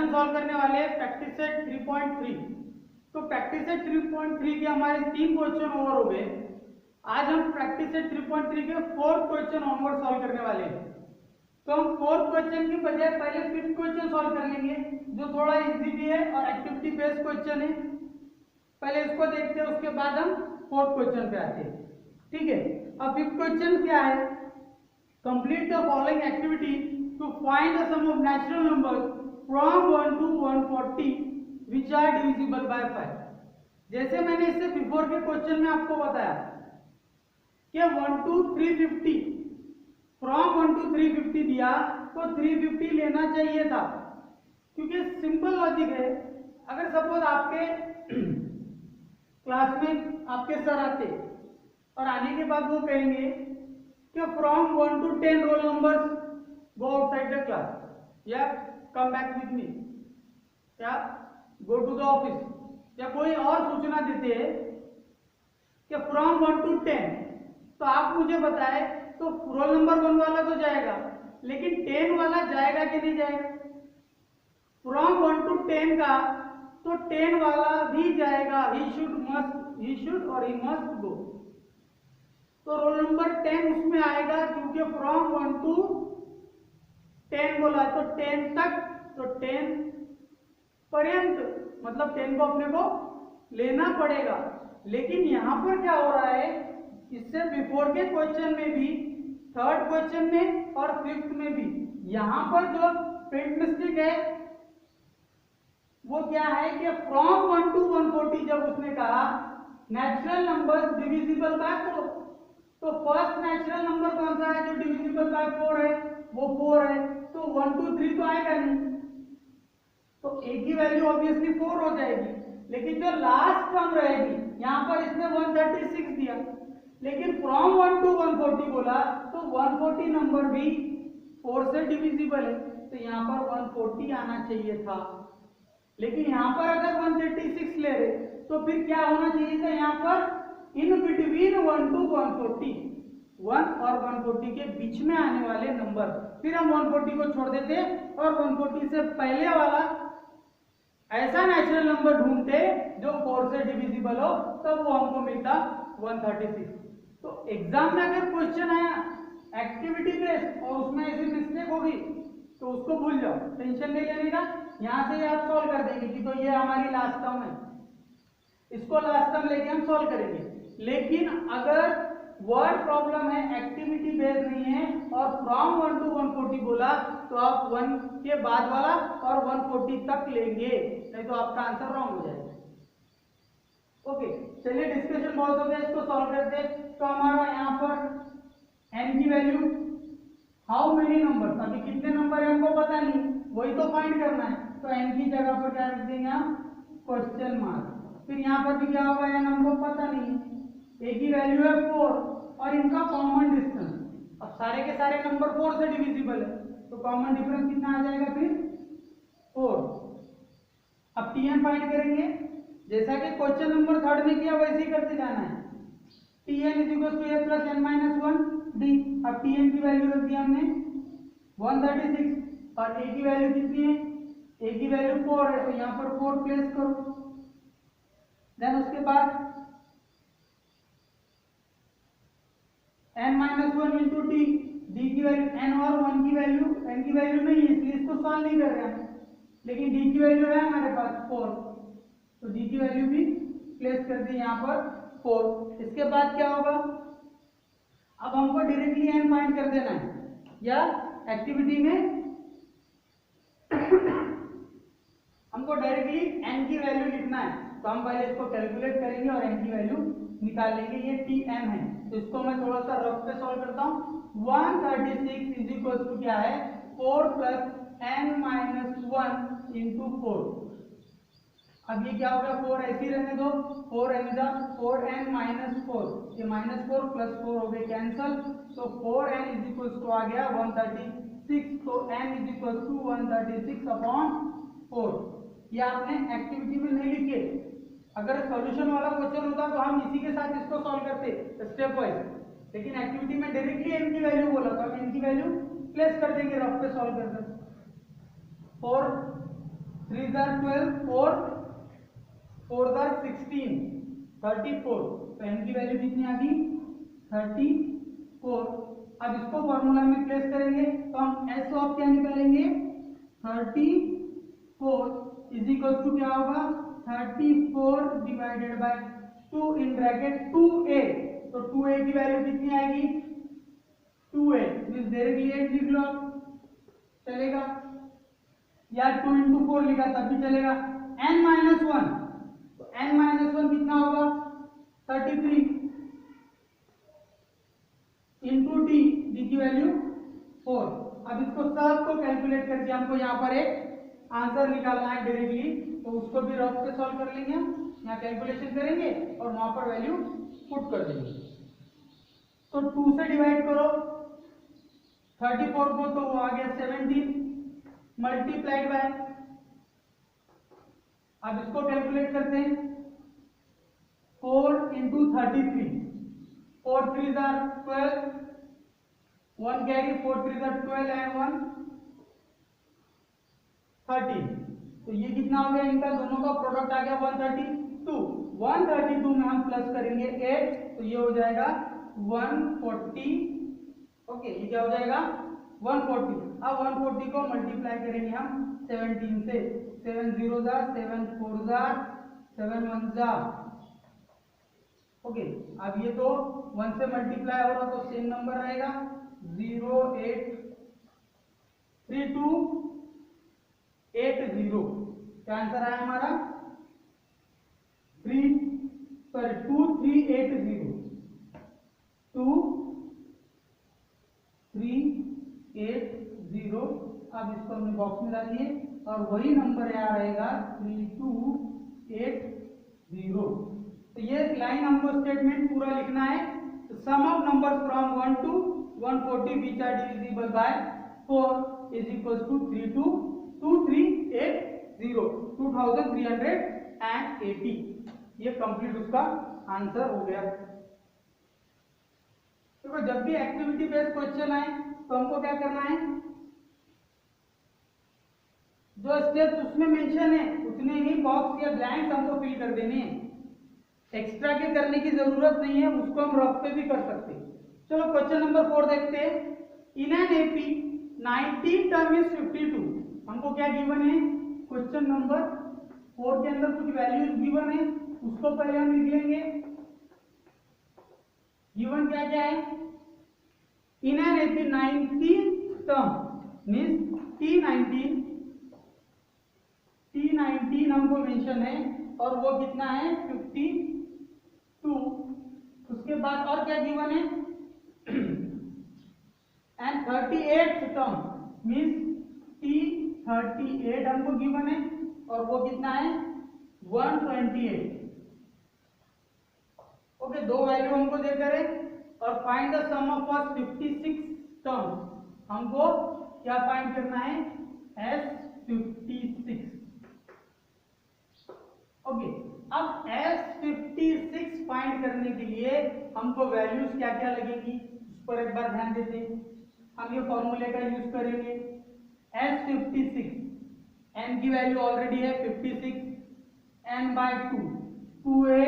हम सॉल्व करने वाले हैं प्रैक्टिस सेट 3.3। तो प्रैक्टिस सेट 3.3 के हमारे 3 क्वेश्चन ओवर हो गए। आज हम प्रैक्टिस सेट 3.3 के 4th क्वेश्चन ऑनवर्ड सॉल्व करने वाले हैं। तो हम 4th क्वेश्चन की बजाय पहले 5th क्वेश्चन सॉल्व कर लेंगे, जो थोड़ा इजी भी है और एक्टिविटी बेस्ड क्वेश्चन है। पहले इसको देखते हैं, उसके बाद हम 4th क्वेश्चन पे आते हैं। ठीक है, अब 5th क्वेश्चन क्या है? Complete the following activity to find the sum of natural numbers from 1 to 140 which are divisible by 5। जैसे मैंने इससे बिफोर के क्वेश्चन में आपको बताया कि 1 to 350, फ्रॉम 1 to 350 दिया तो 350 लेना चाहिए था, क्योंकि सिंपल लॉजिक है। अगर सपोज आपके क्लास में आपके सर आते और आने के बाद वो कहेंगे कि from 1 to 10 roll numbers go outside the class, या कम बैक विथ मी, या गो टू द ऑफिस, या कोई और सूचना देते हैं कि फ्रॉम 1 to 10, तो आप मुझे बताएं तो रोल नंबर 1 वाला तो जाएगा, लेकिन 10 वाला जाएगा कि नहीं जाएगा? फ्रॉम 1 to 10 का तो 10 वाला भी जाएगा। ही शुड और ही मस्ट गो। तो रोल नंबर 10 उसमें आएगा, क्योंकि फ्रॉम 1 to 10 बोला, तो 10 तक, तो 10 पर्यंत, मतलब 10 को अपने को लेना पड़ेगा। लेकिन यहां पर क्या हो रहा है, इससे बिफोर के क्वेश्चन में भी, 3rd क्वेश्चन में और 5th में भी, यहां पर जो प्रिंट मिस्टेक है वो क्या है कि फ्रॉम 1 to 140 जब उसने कहा नेचुरल नंबर्स डिविजिबल बाय 4, तो फर्स्ट नेचुरल नंबर कौन सा है जो डिविजिबल बाय 4 है? वो 4 है। तो 1 to 3 तो आएगा नहीं, तो a की वैल्यू ऑब्वियसली 4 हो जाएगी। लेकिन जो लास्ट टर्म रहेगी, यहां पर इसने 136 दिया, लेकिन फ्रॉम 1 to 140 बोला, तो 140 नंबर भी 4 से डिविजिबल है, तो यहां पर 140 आना चाहिए था। लेकिन यहां पर अगर 136 ले रहे, तो फिर क्या होना चाहिए था? यहां पर इन बिटवीन 1 to 140, 1 और 140 के बीच में आने वाले नंबर, फिर हम 140 को छोड़ देते और 140 से पहले वाला ऐसा नेचुरल नंबर ढूंढते जो 4 से डिविजिबल हो, तब वो हमको मिलता 136। तो एग्जाम में अगर क्वेश्चन आया एक्टिविटी बेस्ड और उसमें ऐसी मिस्टेक होगी तो उसको भूल जाओ, टेंशन नहीं लेने का। यहां से आप सॉल्व कर देंगे कि तो ये हमारी लास्ट टर्म है, इसको लास्ट टर्म लेके हम सॉल्व करेंगे। लेकिन अगर वर्ड प्रॉब्लम है, एक्टिविटी बेस्ड नहीं है और फ्रॉम 1 to 140 बोला, तो आप 1 के बाद वाला और 140 तक लेंगे, नहीं तो आपका आंसर रॉन्ग हो जाएगा। ओके, चलिए डिस्कशन बहुत हो गया, इसको सॉल्व करते हैं। तो हमारा यहाँ पर n की वैल्यू, हाउ मेनी नंबर, अभी कितने नंबर है हमको पता नहीं, वही तो फाइंड करना है। तो n की जगह पर क्या रख देंगे हम? Question mark. फिर यहाँ पर भी क्या होगा, n हमको पता नहीं है। a की वैल्यू है 4 और इनका कॉमन डिस्टेंस, अब सारे के सारे नंबर 4 से डिविजिबल है, तो कॉमन डिफरेंस कितना आ जाएगा? फिर 4। अब tn फाइंड करेंगे, जैसा कि क्वेश्चन नंबर 3rd में किया वैसे ही करते जाना है। tn = a + n - 1 d। अब tn की वैल्यू रख दी हमने 136 और a की वैल्यू कितनी है? a की वैल्यू 4 है, तो यहाँ पर 4 प्लेस करो। देन उसके बाद n - 1 into d, d की वैल्यू, n और 1 की वैल्यू, n की वैल्यू नहीं है इसलिए इसको सॉल्व नहीं कर रहे हैं, लेकिन d की वैल्यू है हमारे पास 4, तो d की वैल्यू भी प्लेस कर दी यहाँ पर 4। इसके बाद क्या होगा, अब हमको डायरेक्टली n फाइंड कर देना है, या एक्टिविटी में हमको डायरेक्टली n की वैल्यू लिखना है। तो हम पहले इसको कैलकुलेट करेंगे और n की वैल्यू निकाल लेंगे। ये tn है, तो इसको मैं थोड़ा सा रफ पे सॉल्व करता हूँ। 136 = क्या है? 4 + n - 1 into 4। अब ये क्या होगा? 4 ऐसे ही रहने दो, 4 n - 4, ये -4 + 4 हो गए कैंसल, तो 4n = आ गया 136। तो n = 136/4। ये आपने एक्टिविटी में नहीं लिखे, अगर सॉल्यूशन वाला क्वेश्चन होता तो हम इसी के साथ इसको सॉल्व करते स्टेप वाइज, लेकिन एक्टिविटी में डायरेक्टली n की वैल्यू बोला, तो हम n की वैल्यू प्लेस कर देंगे रफ पे सॉल्व करके। 4 3 जार 12, 4 जार 16, 34। तो n की वैल्यू कितनी आ गई 34। अब इसको फॉर्मूला में प्लेस करेंगे तो हम s ऑफ क्या निकालेंगे 34 इज इक्वल टू क्या होगा 34 divided by 2 in bracket 2a। तो 2a की वैल्यू कितनी आएगी 2a मींस डायरेक्टली 8 लिख लो चलेगा, या 2 into 4 लिखा तब भी चलेगा। n-1 तो n-1 कितना होगा 33 इंटू डी, डी की वैल्यू 4। अब इसको सब को कैलकुलेट करके हमको यहाँ पर एक आंसर निकालना है डायरेक्टली, तो उसको भी रफ से सॉल्व कर लेंगे हम, यहाँ कैलकुलेशन करेंगे और वहां पर वैल्यू पुट कर देंगे। तो 2 से डिवाइड करो 34 को, तो वो आ गया 17 मल्टीप्लाइड बाय, अब इसको कैलकुलेट करते हैं 4 into 33, 4 3s are 12, 1 carry 4 3s are 12 and 1 13। तो ये कितना हो गया इनका दोनों का प्रोडक्ट आ गया 132। 132 में हम प्लस करेंगे 8 तो ये हो जाएगा 140। ओके ये क्या हो जाएगा 140। अब 140 को मल्टीप्लाई करेंगे हम 17 से, 7 0 जा 7 4 जा 7 1 जा। ओके अब ये तो 1 से मल्टीप्लाई हो रहा तो सेम नंबर रहेगा 0 8 3 2 8 0। क्या आंसर आया हमारा 2 3 8 0 2 3 8 0। अब इसको हमने बॉक्स में डालिए और वही नंबर यहाँ रहेगा 3 2 8 0। तो ये लाइन हमको स्टेटमेंट पूरा लिखना है। सम of numbers from 1 to 140 which are divisible by 4 is equals to 2380, 2380। ये कंप्लीट उसका आंसर हो गया। तो जब भी एक्टिविटी बेस्ड क्वेश्चन आए तो हमको क्या करना है, जो स्टेप्स उसमें मेंशन है उतने ही बॉक्स या ब्लैंक्स हमको फिल कर देने हैं, एक्स्ट्रा के करने की जरूरत नहीं है, उसको हम रफ पे भी कर सकते हैं। चलो क्वेश्चन नंबर 4 देखते हैं। In an AP 19 term is 52। हमको क्या गिवन है, क्वेश्चन नंबर 4 के अंदर कुछ वैल्यूज गिवन है, उसको पहले हम लिख लेंगे। गिवन क्या क्या है, in an AP 19 term means T19 हमको मेंशन है और वो कितना है 52। उसके बाद और क्या गिवन है, एंड 38 टर्म मीन्स T38 हमको गिवन है और वो कितना है 128। ओके दो वैल्यू हमको देकर है। और find the sum of first 56 term, हमको क्या फाइंड करना है S56। ओके अब S56 फाइंड करने के लिए हमको वैल्यूज क्या क्या लगेगी उस पर एक बार ध्यान देते हैं। हम ये फॉर्मूले का यूज करेंगे। S56 n की वैल्यू ऑलरेडी है 56, n by 2 2a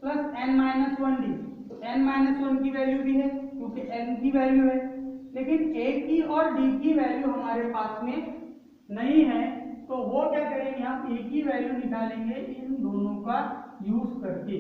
plus n-1d। तो n-1 की वैल्यू भी है क्योंकि n की वैल्यू है, लेकिन a की और d की वैल्यू हमारे पास में नहीं है, तो वो क्या करेंगे हम a की वैल्यू निकालेंगे इन दोनों का यूज करके।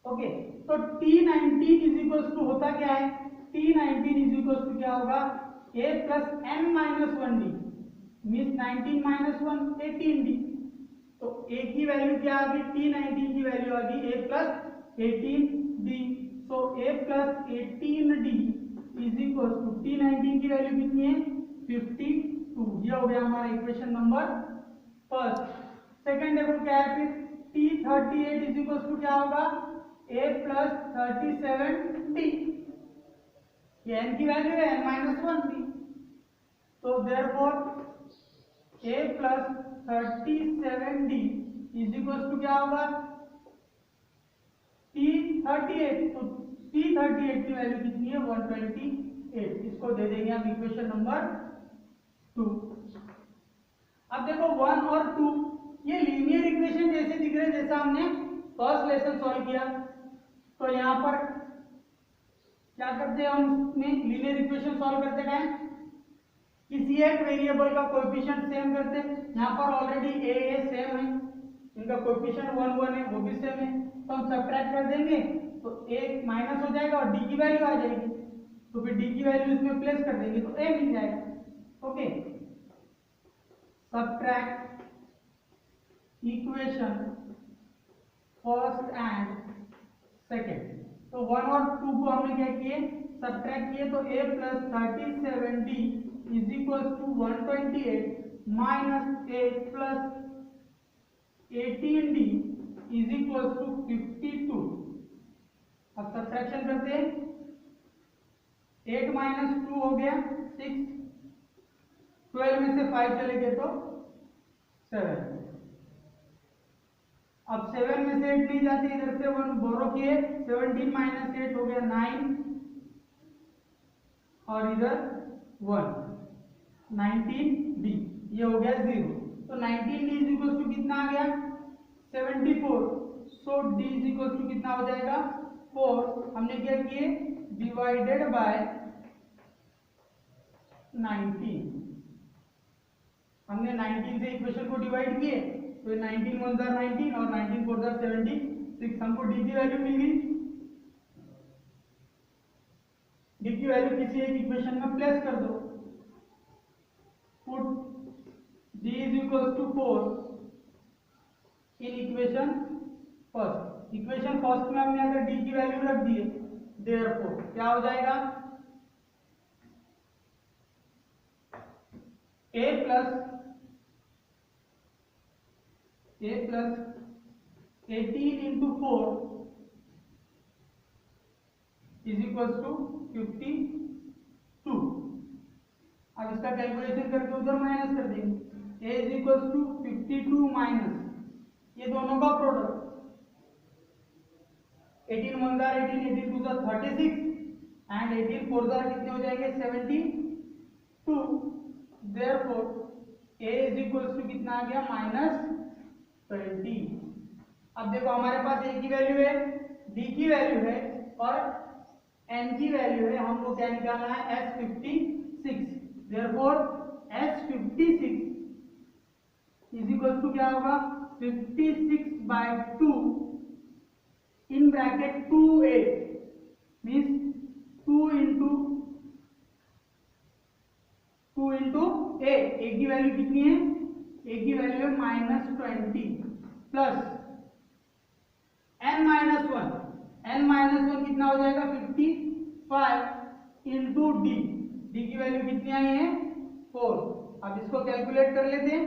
ओके तो T19 इज इक्वल टू होता क्या है, T19 इज इक्वल टू क्या होगा a plus n-1d means 19 - 1 18d। तो a की वैल्यू क्या आ गई, T19 की वैल्यू आ गई a प्लस 18d। सो a plus 18d is equal to T19 की वैल्यू कितनी है 52। ये हो गया हमारा इक्वेशन नंबर फर्स्ट। सेकंड देखो क्या है फिर, T38 इज इक्वल टू क्या होगा a प्लस 37d। ये n की वैल्यू है n-1d। तो therefore a plus 37d is equal to क्या होगा T38। तो T38 की वैल्यू कितनी है 128। इसको दे देंगे हम इक्वेशन नंबर 2। अब देखो 1 और 2 ये लीनियर इक्वेशन जैसे दिख रहे हैं जैसा हमने फर्स्ट लेसन सॉल्व किया। तो यहाँ पर क्या करते हैं हम इसमें लीनियर इक्वेशन सॉल्व करते टाइम किसी एक वेरिएबल का कोएफिशिएंट सेम करते हैं। यहाँ पर ऑलरेडी ए सेम है, इनका कोएफिशिएंट 1 1 है, वो भी सेम है, तो हम सबट्रैक्ट कर देंगे तो एक माइनस हो जाएगा और डी की वैल्यू आ जाएगी, तो फिर डी की वैल्यू इसमें प्लेस कर देंगे तो ए मिल जाएगा। Okay, subtract equation first and second. तो 1 और 2 को हमने क्या किए, सबट्रैक्ट किए, तो a plus 37d is equal to 128 minus a plus 18d is equal to 52। अब सबट्रैक्शन करते हैं, 8 माइनस 2 हो गया 6, 12 में से 5 चले गए तो 7। अब 7 में से 8 नहीं जाती, इधर से 1 बोरो किए, 17 माइनस 8 हो गया 9 और इधर 1 19d, ये हो गया 0। तो 19d इज इक्वल टू कितना आ गया 74। सो d इज इक्वल टू कितना हो जाएगा 4। हमने क्या किए, डिवाइडेड बाय 19, हमने 19 से इक्वेशन को डिवाइड किए तो 19 1 जार 19 और 19 4 जार 76, हमको डी की वैल्यू मिल गई। डी की वैल्यू किसी एक इक्वेशन में प्लेस कर दो, put d is equal to 4 in equation first. Equation first में हमने अगर d की वैल्यू रख दी है, देयरफॉर क्या हो जाएगा, a plus 18 into 4 is equal to 52। अब इसका कैलकुलेशन करके उधर माइनस कर देंगे, a is equal to 52 minus ये दोनों का प्रोडक्ट, 18 1 जार 18, 18 2 जार 36 एंड 18 4 जार कितने हो जाएंगे 72। Therefore a is equal to कितना आ गया -20। अब देखो हमारे पास a की वैल्यू है, d की वैल्यू है और n की वैल्यू है, हमको क्या निकालना है S56। Therefore S56 is equal to क्या होगा 56/2 in bracket 2a means 2 into a की वैल्यू कितनी है, a की वैल्यू है -20 प्लस n माइनस 1 कितना हो जाएगा 55 इंटू डी की वैल्यू कितनी आई है 4। अब इसको कैलकुलेट कर लेते हैं,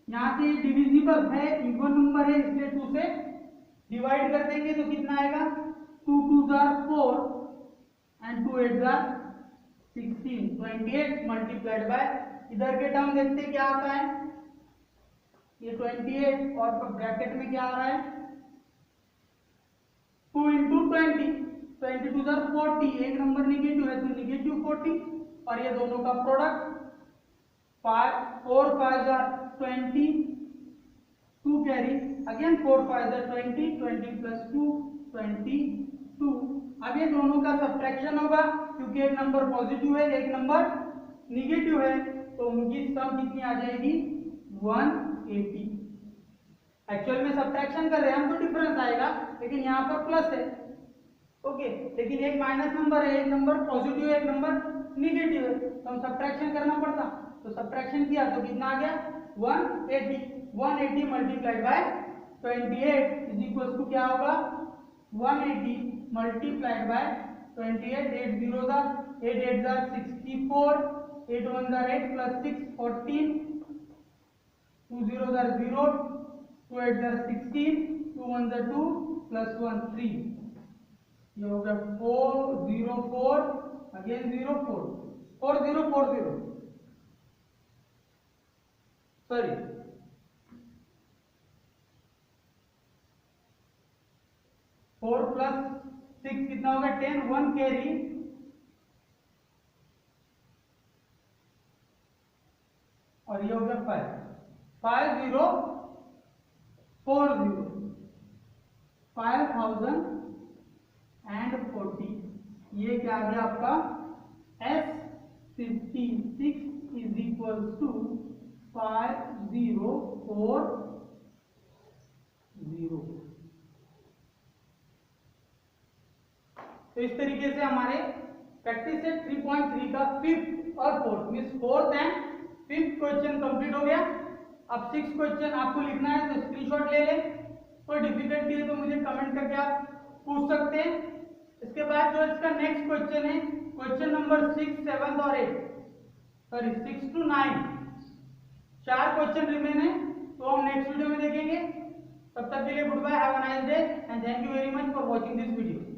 यहाँ से ये डिविजिबल है, इवन नंबर है इसलिए 2 से डिवाइड कर देंगे तो कितना आएगा 2 2 jar 4 and 2 8 jar 16, 28 multiplied by, इधर के टर्म देखते हैं क्या आता है, ये 28 और ब्रैकेट में क्या आ रहा है 2 इंटू 20, 22 जार 40, एक नंबर निगेटिव है तो निगेटिव 40 और ये दोनों का product 4 5 jar 20, 2 carry again 4 5 jar 20, 20 plus 2 22। अब ये दोनों का सब्ट्रैक्शन होगा क्योंकि एक नंबर पॉजिटिव है एक नंबर निगेटिव है, तो उनकी सम कितनी आ जाएगी 180। एक्चुअल में सब्ट्रैक्शन कर रहे हैं हम तो डिफरेंस आएगा, लेकिन यहाँ पर प्लस है। ओके, लेकिन एक माइनस नंबर है, एक नंबर पॉजिटिव है, एक नंबर निगेटिव है, तो हम सब्ट्रैक्शन करना पड़ता, तो सब्ट्रैक्शन किया तो कितना आ गया 180 multiplied by 28 is equal to क्या होगा 180 मल्टीप्लाइड बाय 28, 8 0 दा 8 8 दा 64, 8 1 दा 8 प्लस 6 14, 2 0 दा 0, 2 8 दा 16, 2 1 दा 2 प्लस 1 3, ये हो गया 4 0 4 अगेन 0 4 4 0 4 0 सॉरी 4 प्लस 6 कितना होगा 10, 1 कैरी और ये हो गया 5। 5040 ये क्या आ गया आपका S56 इज इक्वल टू 5040। तो इस तरीके से हमारे प्रैक्टिस सेट 3.3 का फिफ्थ और fourth means fourth and fifth question complete हो गया। अब सिक्स क्वेश्चन आपको लिखना है तो स्क्रीनशॉट ले लें। कोई डिफिकल्टी है तो मुझे कमेंट करके आप पूछ सकते हैं। इसके बाद जो इसका नेक्स्ट क्वेश्चन है क्वेश्चन नंबर 6, 7 और 8 सॉरी 6 to 9 चार क्वेश्चन रिमेन है तो हम नेक्स्ट वीडियो में देखेंगे। तब तक के लिए goodbye, have a nice day and thank you very much for watching this video.